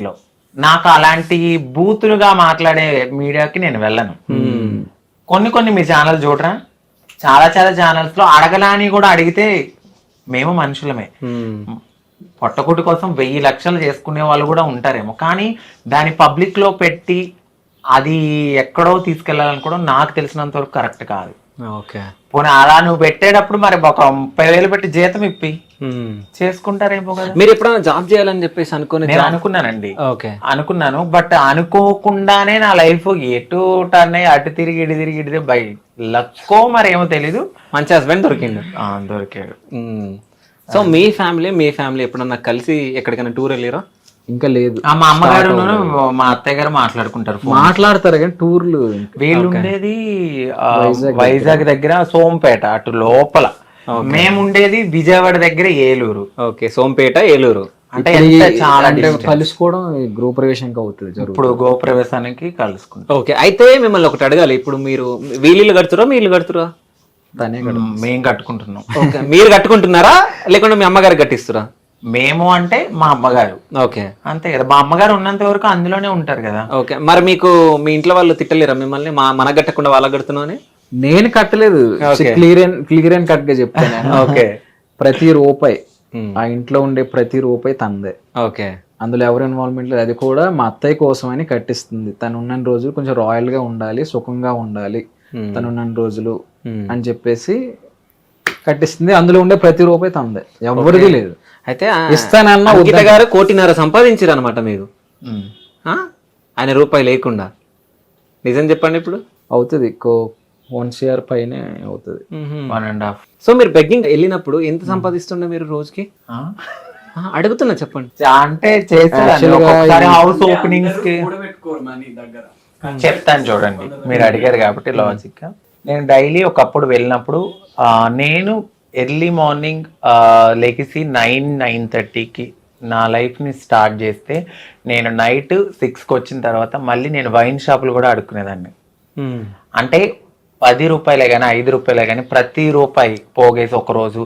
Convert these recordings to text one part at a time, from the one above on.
లో నాకు అలాంటి బూతులుగా మాట్లాడే మీడియాకి నేను వెళ్ళను. కొన్ని కొన్ని మీ ఛానల్ చూడరా, చాలా చాలా ఛానల్స్ లో అడగలాని కూడా అడిగితే మేము మనుషులమే. పొట్టకుటి కోసం 1000 లక్షలు చేసుకునే వాళ్ళు కూడా ఉంటారేమో, కానీ దాని పబ్లిక్ లో పెట్టి అది ఎక్కడో తీసుకెళ్లాలనుకోవడం నాకు తెలిసినంత వరకు కరెక్ట్ కాదు. ఓకే, పోనీ అలా నువ్వు పెట్టేటప్పుడు మరి ఒక 30,000 పెట్టి జీతం ఇప్పి చేసుకుంటారేమో కదా. మీరు ఎప్పుడైనా జాబ్ చేయాలని చెప్పేసి నేను అనుకున్నానండి, ఓకే అనుకున్నాను. బట్ అనుకోకుండానే నా లైఫ్ ఎటు టర్న్ అయ్యి అటు తిరిగి ఇటు తిరిగి ఇటు బై లక్కో మరి ఏమో తెలీదు, మంచి హస్బెండ్ దొరికిండు. దొరికాడు. సో మీ ఫ్యామిలీ ఎప్పుడన్నా కలిసి ఎక్కడికైనా టూర్ వెళ్ళారా? ఇంకా లేదు. మా అమ్మగారు మా అత్తయ్య గారు మాట్లాడుకుంటారు, మాట్లాడతారు కానీ టూర్లు. వీళ్ళు ఉండేది వైజాగ్ దగ్గర సోంపేట అటు లోపల, మేము ఉండేది విజయవాడ దగ్గర ఏలూరు. ఓకే, సోంపేట ఏలూరు అంటే చాలా కలుసుకోవడం గృహప్రవేశానికి అవుతుంది. ఇప్పుడు గృహప్రవేశానికి కలుసుకుంటాం. ఓకే, అయితే మిమ్మల్ని ఒకటి అడగాలి. ఇప్పుడు మీరు వీళ్ళు కడుతురా మీ ఇల్లు కడుతురా? మేము కట్టుకుంటున్నాం. ఓకే, మీరు కట్టుకుంటున్నారా లేకుంటే మీ అమ్మగారు కట్టిస్తురా? మేము అంటే మా అమ్మగారు. ఓకే, అంతే కదా, మా అమ్మగారు ఉన్నంత వరకు అందులోనే ఉంటారు కదా. ఓకే, మరి మీకు మీ ఇంట్లో వాళ్ళు తిట్టలేరా మిమ్మల్ని మన కట్టకుండా వాళ్ళ కడుతున్నావు అని? నేను కట్టలేదు, క్లియర్ అండ్ కట్ గా చెప్తాను. ఓకే, ప్రతి రూపాయి ఆ ఇంట్లో ఉండే ప్రతి రూపాయి తందే. ఓకే, అందులో ఎవరు ఇన్వాల్వ్మెంట్ లేదు. అది కూడా మా అత్తయ్య కోసం అని కట్టిస్తుంది. తను ఉన్న రోజులు కొంచెం రాయల్ గా ఉండాలి, సుఖంగా ఉండాలి తను ఉన్న రోజులు అని చెప్పేసి కట్టిస్తుంది. అందులో ఉండే ప్రతి రూపాయి తందే, ఎవరిది లేదు. అయితే ఇస్తానన్నా గీత గారు 1.5 కోటి సంపాదించారు అనమాట మీరు, ఆయన రూపాయి లేకుండా. నిజం చెప్పండి, ఇప్పుడు అవుతుంది 1 CR పైనే అవుతుంది, 1.5. సో మీరు బెగ్గింగ్ వెళ్ళినప్పుడు ఎంత సంపాదిస్తుండే మీరు రోజుకి? అడుగుతున్నా, చెప్పండి. అంటే చేసేదాన్ని హౌస్ ఓపెనింగ్స్ కి చెప్తాను చూడండి, మీరు అడిగారు కాబట్టి లాజిక్ గా. నేను డైలీ ఒకప్పుడు వెళ్ళినప్పుడు నేను ఎర్లీ మార్నింగ్ లెగిసి 9-9:30కి నా లైఫ్ని స్టార్ట్ చేస్తే నేను నైట్ 6కి వచ్చిన తర్వాత మళ్ళీ నేను వైన్ షాపులు కూడా అడుక్కునేదాన్ని. అంటే 10 రూపాయలే కానీ 5 రూపాయలే కానీ ప్రతి రూపాయి పోగేసి ఒకరోజు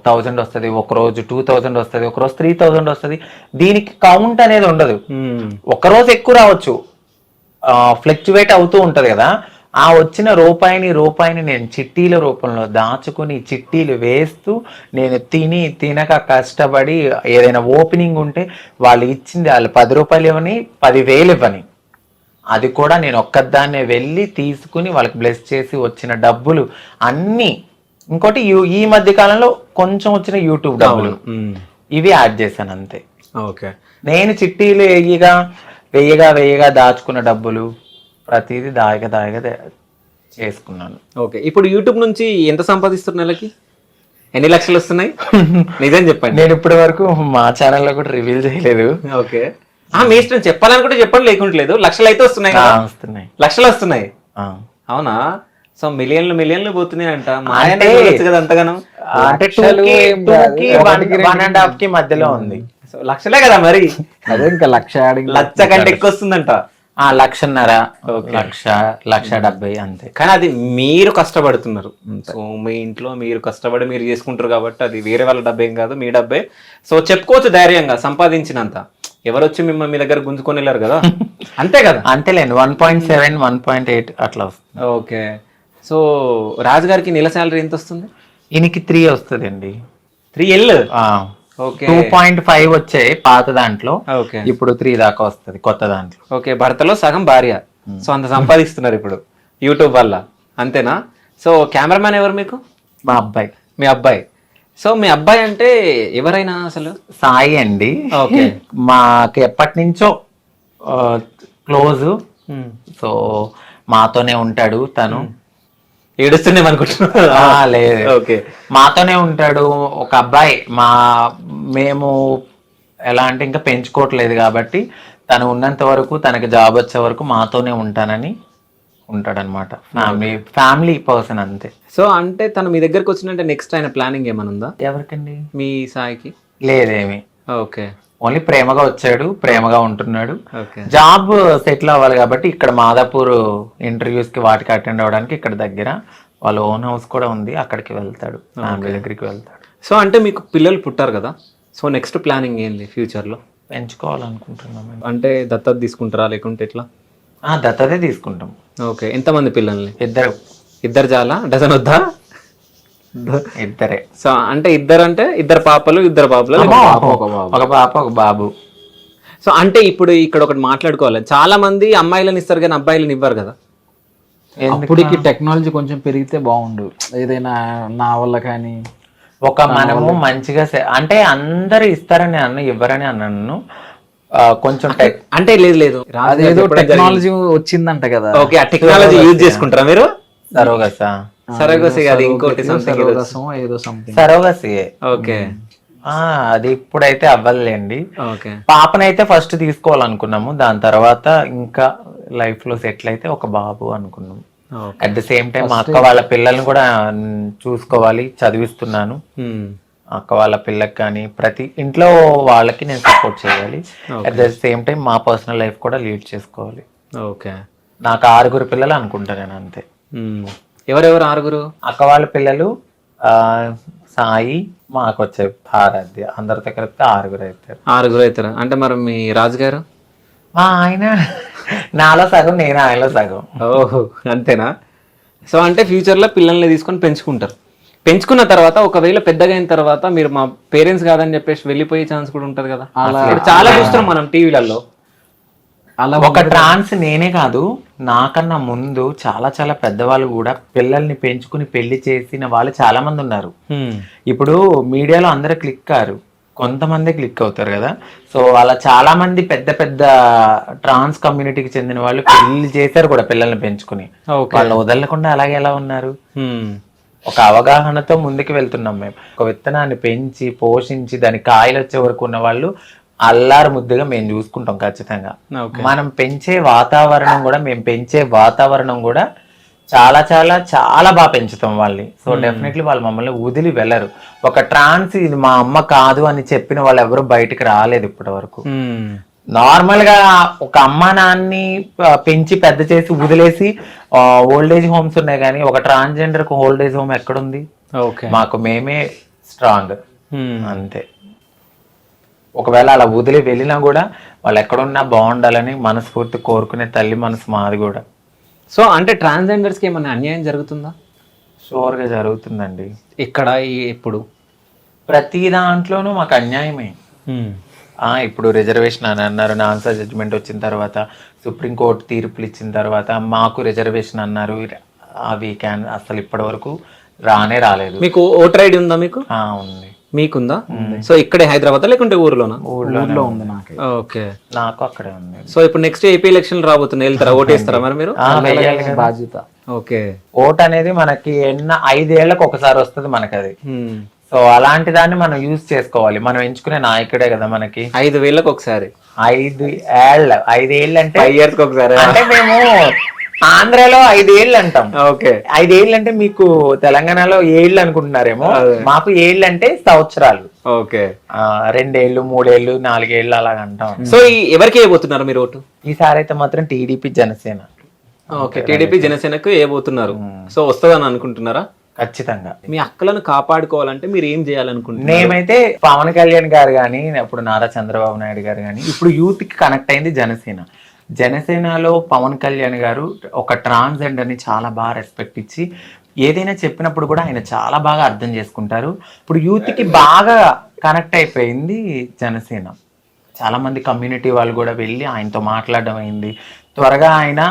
1000 వస్తుంది, ఒకరోజు 2000 వస్తుంది, ఒకరోజు 3000 వస్తుంది. దీనికి కౌంట్ అనేది ఉండదు. ఒకరోజు ఎక్కువ రావచ్చు, ఫ్లక్చువేట్ అవుతూ ఉంటది కదా. ఆ వచ్చిన రూపాయిని నేను చిట్టీల రూపంలో దాచుకుని చిట్టీలు వేస్తూ నేను తినక కష్టపడి ఏదైనా ఓపెనింగ్ ఉంటే వాళ్ళు ఇచ్చింది వాళ్ళు 10 రూపాయలు ఇవ్వని 10,000 ఇవ్వని, అది కూడా నేను ఒక్కదాన్నే వెళ్ళి తీసుకుని వాళ్ళకి బ్లెస్ చేసి వచ్చిన డబ్బులు అన్నీ. ఇంకోటి ఈ మధ్య కాలంలో కొంచెం వచ్చిన యూట్యూబ్ డబ్బులు ఇవి యాడ్ చేశాను అంతే. ఓకే, నేను చిట్టీలు వెయ్యగా దాచుకున్న డబ్బులు ప్రతిదీ దాయగా చేసుకున్నాను. ఓకే, ఇప్పుడు యూట్యూబ్ నుంచి ఎంత సంపాదిస్తున్నారు నెలకి? ఎన్ని లక్షలు వస్తున్నాయి? నిజం చెప్పండి. నేను ఇప్పటి వరకు మా ఛానల్లో కూడా రివీల్ చేయలేదు. ఓకే, మీ ఇష్టం, చెప్పాలనుకుంటే చెప్పండి, లేకుంటలేదు. లక్షలు అయితే వస్తున్నాయి కదా? వస్తున్నాయి, లక్షలు వస్తున్నాయి. అవునా? సో మిలియన్లు పోతున్నాయి అంట. కదా అంతగానం? అంటే 1.5కి మధ్యలో ఉంది. లక్షలే కదా మరి, అదే ఇంకా లక్ష కంటే ఎక్కువ వస్తుందంట. 1,50,000 1,70,000 అంతే. కానీ అది మీరు కష్టపడుతున్నారు. సో మీ ఇంట్లో మీరు కష్టపడి మీరు చేసుకుంటారు కాబట్టి అది వేరే వాళ్ళ డబ్బేం కాదు, మీ డబ్బే. సో చెప్పుకోవచ్చు ధైర్యంగా, సంపాదించినంత ఎవరు వచ్చి మిమ్మల్ని మీ దగ్గర గుంజుకొని వెళ్ళారు కదా. అంతే కదా? అంతేలేండి, 1.7 1.8 అట్లా వస్తుంది. ఓకే, సో రాజు గారికి నెల శాలరీ ఎంత వస్తుంది? ఈయనకి 3 వస్తుంది అండి. 3L? 2.5 వచ్చాయి పాత దాంట్లో, ఓకే, ఇప్పుడు 3 దాకా వస్తుంది కొత్త దాంట్లో. ఓకే, భర్తలో సగం భార్య. సో అంత సంపాదిస్తున్నారు ఇప్పుడు యూట్యూబ్ వల్ల, అంతేనా? సో కెమెరామ్యాన్ ఎవరు మీకు? మా అబ్బాయి. మీ అబ్బాయి. సో మీ అబ్బాయి అంటే ఎవరైనా అసలు? సాయి అండి. ఓకే, మాకు ఎప్పటి నుంచో క్లోజ్. సో మాతోనే ఉంటాడు తను. ఏడుస్తున్నాం అనుకుంటున్నా? లేదు, ఓకే, మాతోనే ఉంటాడు. ఒక అబ్బాయి మేము ఎలా అంటే ఇంకా పెంచుకోవట్లేదు కాబట్టి తను ఉన్నంత వరకు, తనకి జాబ్ వచ్చే వరకు మాతోనే ఉంటానని ఉంటాడనమాట. ఫ్యామిలీ పర్సన్ అంతే. సో అంటే తను మీ దగ్గరకు వచ్చినంటే నెక్స్ట్ ఆయన ప్లానింగ్ ఏమైనా ఉందా? ఎవరికండి? మీ సాయికి? లేదేమి. ఓకే, ఓన్లీ ప్రేమగా వచ్చాడు, ప్రేమగా ఉంటున్నాడు. ఓకే, జాబ్ సెటిల్ అవ్వాలి కాబట్టి ఇక్కడ మాదాపూర్ ఇంటర్వ్యూస్ కి వాటికి అటెండ్ అవ్వడానికి ఇక్కడ దగ్గర వాళ్ళ ఓన్ హౌస్ కూడా ఉంది, అక్కడికి వెళ్తాడు, ఫ్యామిలీ దగ్గరికి వెళ్తాడు. సో అంటే మీకు పిల్లలు పుట్టారు కదా, సో నెక్స్ట్ ప్లానింగ్ ఏంది ఫ్యూచర్ లో? పెంచుకోవాలనుకుంటున్నాం. అంటే దత్తత తీసుకుంటారా లేకుంటే ఎట్లా? దత్తతే తీసుకుంటాం. ఓకే, ఎంతమంది పిల్లల్ని? ఇద్దరు చాలా, డజన్ వద్దా? ఇద్దరే. సో అంటే ఇద్దరు పాపలు ఒక పాప ఒక బాబు. సో అంటే ఇప్పుడు ఇక్కడ ఒకటి మాట్లాడుకోవాలి, చాలా మంది అమ్మాయిలను ఇస్తారు కానీ అబ్బాయిలను ఇవ్వరు కదా. అప్పటికి టెక్నాలజీ కొంచెం పెరిగితే బాగుండు, ఏదైనా నా వల్ల కానీ. మనము మంచిగా అంటే అందరు ఇస్తారని ఇవ్వరని అన్నాను. కొంచెం అంటే లేదు అదేదో టెక్నాలజీ వచ్చిందంట కదా. ఓకే, ఆ టెక్నాలజీ యూజ్ చేసుకుంటారా మీరు? సరోగసి అది ఇంకోటి సరోగసి. ఓకే, అది ఇప్పుడైతే అవ్వలేండి. ఓకే, పాపనైతే ఫస్ట్ తీసుకోవాలనుకున్నాము, దాని తర్వాత ఇంకా లైఫ్ లో సెటిల్ అయితే ఒక బాబు అనుకున్నాము. అట్ ద సేమ్ టైం మా అక్క వాళ్ళ పిల్లల్ని కూడా చూసుకోవాలి, చదివిస్తున్నాను. అక్క వాళ్ళ పిల్లకి కానీ ప్రతి ఇంట్లో వాళ్ళకి నేను సపోర్ట్ చేయాలి. అట్ ద సేమ్ టైం మా పర్సనల్ లైఫ్ కూడా లీడ్ చేసుకోవాలి. ఓకే, నాకు 6 పిల్లలు అనుకుంటా నేను, అంతే. ఎవరెవరు 6? అక్క వాళ్ళ పిల్లలు సాయి, మాకు వచ్చే ఆరాధ్య, అందరితో కలిపితే 6 అవుతారు. అంటే మరి మీ రాజుగారు? ఆయన నాలో సగం, నేను ఆయనలో సగం. ఓహో, అంతేనా? సో అంటే ఫ్యూచర్ లో పిల్లల్ని తీసుకొని పెంచుకుంటారు. పెంచుకున్న తర్వాత ఒకవేళ పెద్దగా అయిన తర్వాత మీరు మా పేరెంట్స్ కాదని చెప్పేసి వెళ్ళిపోయే ఛాన్స్ కూడా ఉంటది కదా. చాలా చూస్తున్నాం మనం టీవీలలో. అలా ఒక ట్రాన్స్ నేనే కాదు, నాకన్నా ముందు చాలా చాలా పెద్దవాళ్ళు కూడా పిల్లల్ని పెంచుకుని పెళ్లి చేసిన వాళ్ళు చాలా మంది ఉన్నారు. ఇప్పుడు మీడియాలో అందరూ క్లిక్ కారు, కొంతమంది క్లిక్ అవుతారు కదా. సో అలా చాలా మంది పెద్ద పెద్ద ట్రాన్స్ కమ్యూనిటీకి చెందిన వాళ్ళు పెళ్లి చేశారు కూడా పిల్లల్ని పెంచుకుని. వాళ్ళు వదలకుండా అలాగే ఎలా ఉన్నారు. ఒక అవగాహనతో ముందుకు వెళ్తున్నాం మేము. ఒక విత్తనాన్ని పెంచి పోషించి దాని కాయలు వచ్చే వరకు ఉన్న వాళ్ళు అల్లారు ముద్దుగా మేము చూసుకుంటాం ఖచ్చితంగా. మనం పెంచే వాతావరణం కూడా చాలా చాలా చాలా బాగా పెంచుతాం వాళ్ళని. సో డెఫినెట్లీ వాళ్ళు మమ్మల్ని వదిలి వెళ్ళరు. ఒక ట్రాన్స్ ఇది మా అమ్మ కాదు అని చెప్పిన వాళ్ళు ఎవరు బయటకు రాలేదు ఇప్పటి వరకు. నార్మల్ గా ఒక అమ్మ నాన్ని పెంచి పెద్ద చేసి వదిలేసి ఓల్డేజ్ హోమ్స్ ఉన్నాయి, కానీ ఒక ట్రాన్స్జెండర్ కు ఓల్డేజ్ హోమ్ ఎక్కడుంది? మాకు మేమే స్ట్రాంగ్, అంతే. ఒకవేళ అలా వదిలి వెళ్ళినా కూడా వాళ్ళు ఎక్కడున్నా బాగుండాలని మనస్ఫూర్తి కోరుకునే తల్లి మనసు మాది కూడా. సో అంటే ట్రాన్స్జెండర్స్ కి ఏమైనా అన్యాయం జరుగుతుందా? షూర్ గా జరుగుతుందండి. ఇక్కడ ఇప్పుడు ప్రతి దాంట్లోనూ మాకు అన్యాయమే. ఇప్పుడు రిజర్వేషన్ అని అన్నారు, ఆన్సర్ జడ్జిమెంట్ వచ్చిన తర్వాత సుప్రీంకోర్టు తీర్పులు ఇచ్చిన తర్వాత మాకు రిజర్వేషన్ అన్నారు. అవి అసలు ఇప్పటి వరకు రాలేదు. మీకు ఓటర్ ఐడి ఉందా? మీకు ఉంది. మీకుందా? సో ఇక్కడే హైదరాబాద్ లేకుంటే ఊర్లోనా? ఊర్లో ఉంది నాకు. ఓకే, నాకు అక్కడే ఉంది. సో ఇప్పుడు నెక్స్ట్ ఏపీ ఎలక్షన్ రాబోతున్నాయి, వెళ్తారా? ఓటేస్తారా మరి మీరు? బాధ్యత. ఓకే, ఓట్ అనేది మనకి 5 ఏళ్లకు ఒకసారి వస్తుంది మనకి అది. సో అలాంటి దాన్ని మనం యూజ్ చేసుకోవాలి. మనం ఎంచుకునే నాయకుడే కదా మనకి. 5 ఏళ్ళకి ఒకసారి. 5 ఏళ్ళు అంటే 5 years కి ఒకసారి. అంటే మేము ఆంధ్రాలో 5 ఏళ్ళు అంటాం. ఓకే, 5 ఏళ్ళు అంటే మీకు తెలంగాణలో ఏళ్ళు అనుకుంటున్నారేమో, మాకు ఏళ్ళు అంటే సంవత్సరాలు. ఓకే, 2 ఏళ్ళు 3 ఏళ్ళు 4 ఏళ్ళు అలాగ అంటాం. సో ఎవరికి వేయబోతున్నారు మీరు ఓటు? ఈసారి అయితే మాత్రం టీడీపీ జనసేన. ఓకే, టీడీపీ జనసేనకు వేయబోతున్నారు. సో వస్తుందని అనుకుంటున్నారా? ఖచ్చితంగా. మీ అక్కలను కాపాడుకోవాలంటే మీరు ఏం చేయాలనుకుంటున్నారు? మేమైతే పవన్ కళ్యాణ్ గారు కానీ, అప్పుడు నారా చంద్రబాబు నాయుడు గారు కానీ, ఇప్పుడు యూత్ కి కనెక్ట్ అయింది జనసేనలో పవన్ కళ్యాణ్ గారు ఒక ట్రాన్స్జెండర్ ని చాలా బాగా రెస్పెక్ట్ ఇచ్చి ఏదైనా చెప్పినప్పుడు కూడా ఆయన చాలా బాగా అర్థం చేసుకుంటారు. ఇప్పుడు యూత్ కి బాగా కనెక్ట్ అయిపోయింది జనసేన. చాలా మంది కమ్యూనిటీ వాళ్ళు కూడా వెళ్ళి ఆయనతో మాట్లాడడం అయింది. త్వరగా ఆయన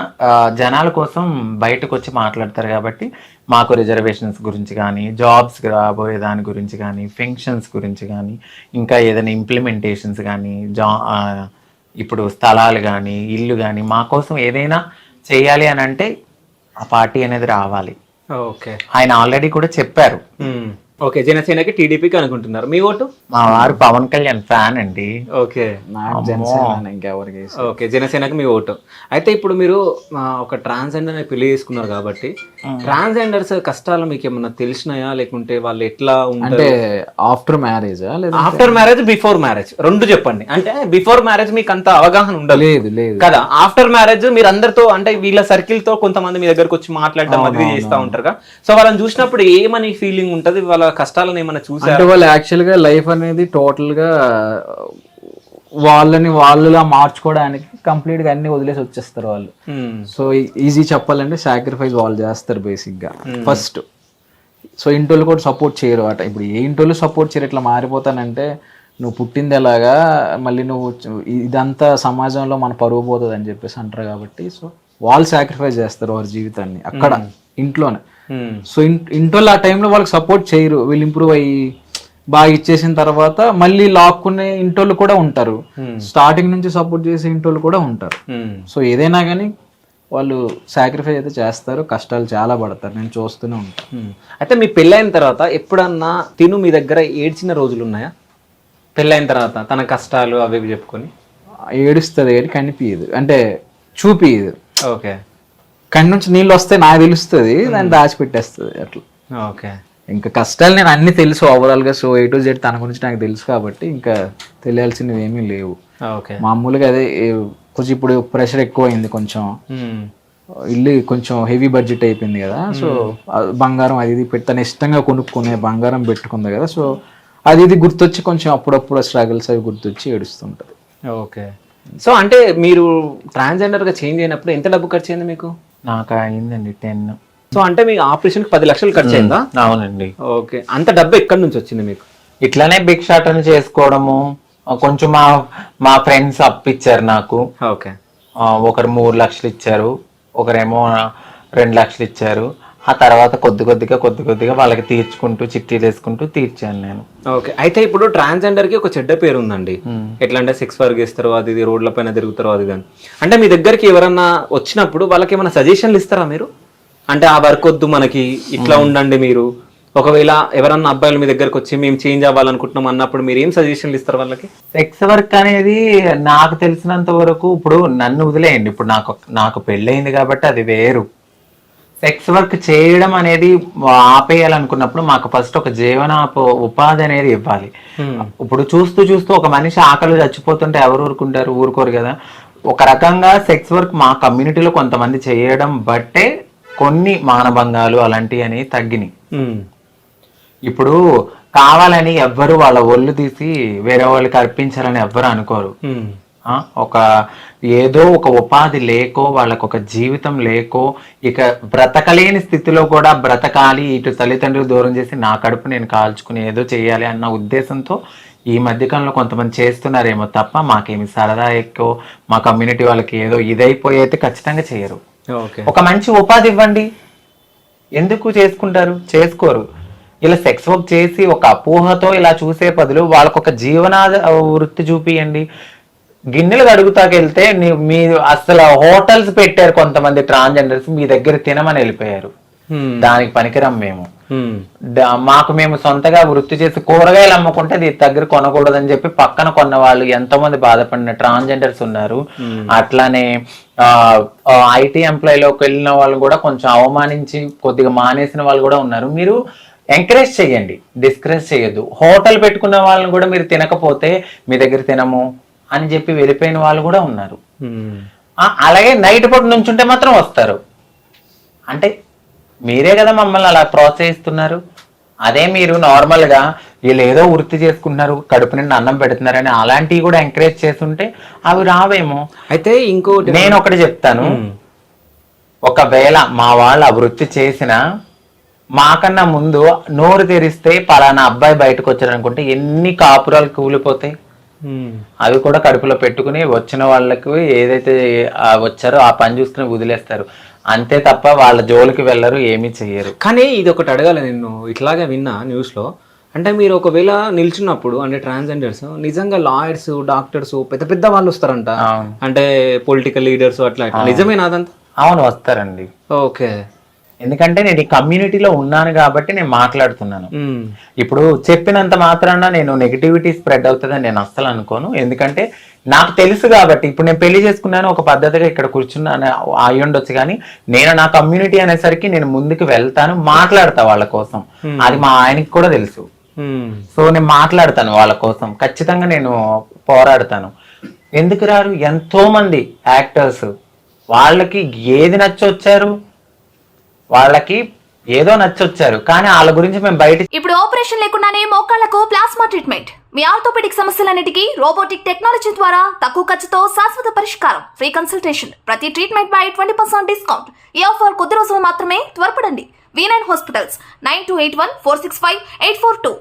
జనాల కోసం బయటకు వచ్చి మాట్లాడతారు. కాబట్టి మాకు రిజర్వేషన్స్ గురించి కానీ, జాబ్స్ రాబోయే దాని గురించి కానీ, పెన్షన్స్ గురించి కానీ, ఇంకా ఏదైనా ఇంప్లిమెంటేషన్స్ కానీ, ఇప్పుడు స్థలాలు కానీ, ఇల్లు కానీ, మా కోసం ఏదైనా చేయాలి అని అంటే ఆ పార్టీ అనేది రావాలి. ఓకే, ఆయన ఆల్రెడీ కూడా చెప్పారు. ఓకే, జనసేనకి టీడీపీకి అనుకుంటున్నారు. మీ ఓటు? మా వారు పవన్ కళ్యాణ్ ఫ్యాన్ అండి. ఓకే, ఇంకెవరికి? ఓకే, జనసేనకి మీ ఓటు. అయితే ఇప్పుడు మీరు ఒక ట్రాన్స్జెండర్ పెళ్లి చేసుకున్నారు కాబట్టి ట్రాన్స్జెండర్స్ కష్టాలు మీకు ఏమన్నా తెలిసినాయా, లేకుంటే వాళ్ళు ఎట్లా అంటే after marriage? After marriage, before marriage రెండు చెప్పండి. అంటే బిఫోర్ మ్యారేజ్ మీకు అంత అవగాహన ఉండలేదు కదా. ఆఫ్టర్ మ్యారేజ్ మీరు అందరితో అంటే వీళ్ళ సర్కిల్ తో కొంతమంది మీ దగ్గరకు వచ్చి మాట్లాడడం అది చేస్తూ ఉంటారు కదా. సో వాళ్ళని చూసినప్పుడు ఏమని ఫీలింగ్ ఉంటది? వాళ్ళ కష్టాలను ఏమైనా చూసారు? అంటే వాళ్ళు యాక్చువల్ గా లైఫ్ అనేది టోటల్ గా వాళ్ళులా మార్చుకోవడానికి కంప్లీట్గా అన్ని వదిలేసి వచ్చేస్తారు వాళ్ళు. సో ఈజీ చెప్పాలంటే సాక్రిఫైస్ వాళ్ళు చేస్తారు బేసిక్గా ఫస్ట్. సో ఇంటోళ్ళు కూడా సపోర్ట్ చేయరు అట. ఇప్పుడు ఏ ఇంటోళ్ళు సపోర్ట్ చేయరు, ఇట్లా మారిపోతానంటే నువ్వు పుట్టింది ఎలాగా, మళ్ళీ నువ్వు ఇదంతా సమాజంలో మన పరువు పోతుంది అని చెప్పేసి అంటారు కాబట్టి సో వాళ్ళు సాక్రిఫైస్ చేస్తారు వారి జీవితాన్ని అక్కడ ఇంట్లోనే. సో ఇంటోళ్ళు ఆ టైంలో వాళ్ళకి సపోర్ట్ చేయరు, వీళ్ళు ఇంప్రూవ్ అయ్యి బాగా ఇచ్చేసిన తర్వాత మళ్ళీ లాక్కునే ఇంటోళ్ళు కూడా ఉంటారు, స్టార్టింగ్ నుంచి సపోర్ట్ చేసే ఇంటోళ్ళు కూడా ఉంటారు. సో ఏదైనా కానీ వాళ్ళు సాక్రిఫైస్ అయితే చేస్తారు, కష్టాలు చాలా పడతారు, నేను చూస్తూనే ఉంటాను. అయితే మీ పెళ్ళైన తర్వాత ఎప్పుడన్నా తిను మీ దగ్గర ఏడ్చిన రోజులు ఉన్నాయా? పెళ్ళైన తర్వాత తన కష్టాలు అవి ఇవి చెప్పుకొని ఏడుస్తుంది కానీ కనిపించదు, అంటే చూపియదు. ఓకే, కಣ್ಣు నుంచి నీళ్ళు వస్తే నాకు తెలుస్తుంది, దాన్ని దాచిపెట్టేస్తుంది అట్లా. ఓకే, ఇంకా కష్టాలు నేను అన్ని తెలుసు ఓవరాల్గా. సో A to Z తన గురించి నాకు తెలుసు కాబట్టి ఇంకా తెలియాల్సినవి ఏమీ లేవు. ఓకే, మామూలుగా అదే కొంచెం ఇప్పుడు ప్రెషర్ ఎక్కువ అయింది, కొంచెం ఇల్లు కొంచెం హెవీ బడ్జెట్ అయిపోయింది కదా. సో బంగారం అది ఇది పెట్టి తను ఇష్టంగా కొనుక్కునే బంగారం పెట్టుకుంది కదా. సో అది ఇది గుర్తొచ్చి కొంచెం అప్పుడప్పుడు స్ట్రగుల్స్ అవి గుర్తొచ్చి ఏడుస్తుంటది. ఓకే. సో అంటే మీరు ట్రాన్స్జెండర్గా చేంజ్ అయినప్పుడు ఎంత డబ్బు ఖర్చు అయింది మీకు? నాకు అయిందండి 10. సో అంటే మీ ఆపరేషన్కి 10 లక్షలు ఖర్చు అయిందా? అవునండి. ఓకే, అంత డబ్బు ఎక్కడి నుంచి వచ్చింది మీకు? ఇట్లానే భిక్షాటన చేసుకోవడము, కొంచెం మా ఫ్రెండ్స్ అప్పిచ్చారు నాకు. ఓకే, ఒకరు 3 లక్షలు ఇచ్చారు, ఒకరేమో 2 లక్షలు ఇచ్చారు. ఆ తర్వాత కొద్ది కొద్దిగా వాళ్ళకి తీర్చుకుంటూ చిట్టీలు వేసుకుంటూ తీర్చాను నేను. ఓకే. అయితే ఇప్పుడు ట్రాన్స్జెండర్ కి ఒక చెడ్డ పేరు ఉందండి, ఎట్లా అంటే సెక్స్ వర్క్ చేస్తారు, అది ఇది రోడ్ల పైన తిరుగుతారు, అది ఇది. అంటే మీ దగ్గరికి ఎవరన్నా వచ్చినప్పుడు వాళ్ళకి ఏమైనా సజెషన్లు ఇస్తారా మీరు? అంటే ఆ వర్క్ వద్దు మనకి, ఇట్లా ఉండండి మీరు. ఒకవేళ ఎవరన్నా అబ్బాయిలు మీ దగ్గరకు వచ్చి మేము చేంజ్ అవ్వాలనుకుంటున్నాం అన్నప్పుడు మీరు ఏం సజెషన్లు ఇస్తారు వాళ్ళకి? సెక్స్ వర్క్ అనేది నాకు తెలిసినంత వరకు, ఇప్పుడు నన్ను వదిలేయండి, ఇప్పుడు నాకు పెళ్ళయింది కాబట్టి అది వేరు. సెక్స్ వర్క్ చేయడం అనేది ఆపేయాలనుకున్నప్పుడు మాకు ఫస్ట్ ఒక ఉపాధి అనేది ఇవ్వాలి. ఇప్పుడు చూస్తూ ఒక మనిషి ఆకలి చచ్చిపోతుంటే ఎవరు ఊరుకోరు కదా. ఒక రకంగా సెక్స్ వర్క్ మా కమ్యూనిటీలో కొంతమంది చేయడం బట్టే కొన్ని మానభంగాలు అలాంటివి అనేవి తగ్గినాయి. ఇప్పుడు కావాలని ఎవ్వరు వాళ్ళ ఒళ్ళు తీసి వేరే వాళ్ళకి అర్పించాలని ఎవ్వరు అనుకోరు. ఏదో ఒక ఉపాధి లేకో వాళ్ళకు ఒక జీవితం లేకో ఇక బ్రతకలేని స్థితిలో కూడా బ్రతకాలి, ఇటు తల్లిదండ్రులు దూరం చేసి నా కడుపు నేను కాల్చుకుని ఏదో చేయాలి అన్న ఉద్దేశంతో ఈ మధ్యకాలంలో కొంతమంది చేస్తున్నారేమో తప్ప మాకేమి సరదా ఎక్కువ మా కమ్యూనిటీ వాళ్ళకి ఏదో ఇదైపోయి అయితే ఖచ్చితంగా చేయరు. ఒక మంచి ఉపాధి ఇవ్వండి, ఎందుకు చేసుకోరు. ఇలా సెక్స్ వర్క్ చేసి ఒక అపోహతో ఇలా చూసే బదులు వాళ్ళకు ఒక జీవనాధ వృత్తి చూపియండి. గిన్నెలు కడుగుతాకెళ్తే మీరు అసలు హోటల్స్ పెట్టారు కొంతమంది ట్రాన్స్జెండర్స్, మీ దగ్గర తినమని వెళ్ళిపోయారు. దానికి పనికిరం మేము. మేము సొంతగా వృత్తి చేసి కూరగాయలు అమ్ముకుంటే దీని దగ్గర కొనకూడదని చెప్పి పక్కన కొన్న వాళ్ళు ఎంతో మంది బాధపడిన ట్రాన్స్జెండర్స్ ఉన్నారు. అట్లానే IT ఎంప్లాయీలోకి వెళ్ళిన వాళ్ళు కూడా కొంచెం అవమానించి కొద్దిగా మానేసిన వాళ్ళు కూడా ఉన్నారు. మీరు ఎంకరేజ్ చేయండి, డిస్కరేజ్ చేయొద్దు. హోటల్ పెట్టుకున్న వాళ్ళని కూడా మీరు తినకపోతే మీ దగ్గర తినము అని చెప్పి వెళ్ళిపోయిన వాళ్ళు కూడా ఉన్నారు. అలాగే నైట్ పూట నుంచుంటే మాత్రం వస్తారు. అంటే మీరే కదా మమ్మల్ని అలా ప్రోత్సహిస్తున్నారు. అదే మీరు నార్మల్ గా వీళ్ళు ఏదో వృత్తి చేసుకుంటున్నారు, కడుపు నిండా అన్నం పెడుతున్నారని అలాంటివి కూడా ఎంకరేజ్ చేస్తుంటే అవి రావేమో. అయితే ఇంకోటి నేను ఒకటి చెప్తాను, ఒకవేళ మా వాళ్ళు ఆ వృత్తి చేసిన మాకన్నా ముందు నోరు తెరిస్తే పలానా అబ్బాయి బయటకు వచ్చారు అనుకుంటే ఎన్ని కాపురాలు కూలిపోతాయి. అవి కూడా కడుపులో పెట్టుకుని వచ్చిన వాళ్ళకు ఏదైతే వచ్చారో ఆ పని చూసుకుని వదిలేస్తారు అంతే తప్ప వాళ్ళ జోలికి వెళ్ళరు, ఏమీ చెయ్యరు. కానీ ఇది ఒకటి అడగాలి, నేను ఇట్లాగే విన్నా న్యూస్ లో. అంటే మీరు ఒకవేళ నిల్చున్నప్పుడు అంటే ట్రాన్స్జెండర్స్ నిజంగా లాయర్స్, డాక్టర్స్, పెద్ద పెద్ద వాళ్ళు వస్తారంట, అంటే పొలిటికల్ లీడర్స్ అట్లా, నిజమేనా అదంతా? అవును, వస్తారండి. ఓకే, ఎందుకంటే నేను ఈ కమ్యూనిటీలో ఉన్నాను కాబట్టి నేను మాట్లాడుతున్నాను. ఇప్పుడు చెప్పినంత మాత్రాన నేను నెగిటివిటీ స్ప్రెడ్ అవుతుందని నేను అస్సలు అనుకోను. ఎందుకంటే నాకు తెలుసు కాబట్టి. ఇప్పుడు నేను పెళ్లి చేసుకున్నాను, ఒక పద్ధతిగా ఇక్కడ కూర్చున్నాను అయి ఉండొచ్చు, కానీ నేను నా కమ్యూనిటీ అనేసరికి నేను ముందుకు వెళ్తాను, మాట్లాడతా వాళ్ళ కోసం. అది మా ఆయనకి కూడా తెలుసు. సో నేను మాట్లాడతాను వాళ్ళ కోసం, ఖచ్చితంగా నేను పోరాడతాను. ఎందుకు రారు? ఎంతో మంది యాక్టర్స్ వాళ్ళకి ఏది నచ్చొచ్చారు, వాళ్ళకి ఏదో నచ్చొచ్చారు, కానీ వాళ్ళ గురించి మేము బయట ఇప్పుడు ఆపరేషన్ లేకుండానే మోకాళ్లకు ప్లాస్మా ట్రీట్మెంట్. మీ ఆర్థోపెడిక్ సమస్యలన్నిటికీ రోబోటిక్ టెక్నాలజీ ద్వారా తక్కువ ఖర్చుతో శాశ్వత పరిష్కారం. Free consultation. ప్రతి ట్రీట్మెంట్ పై 20% డిస్కౌంట్. ఈ ఆఫర్ కొద్ది రోజులు మాత్రమే. త్వరపడండి. V9 hospitals 9281465842.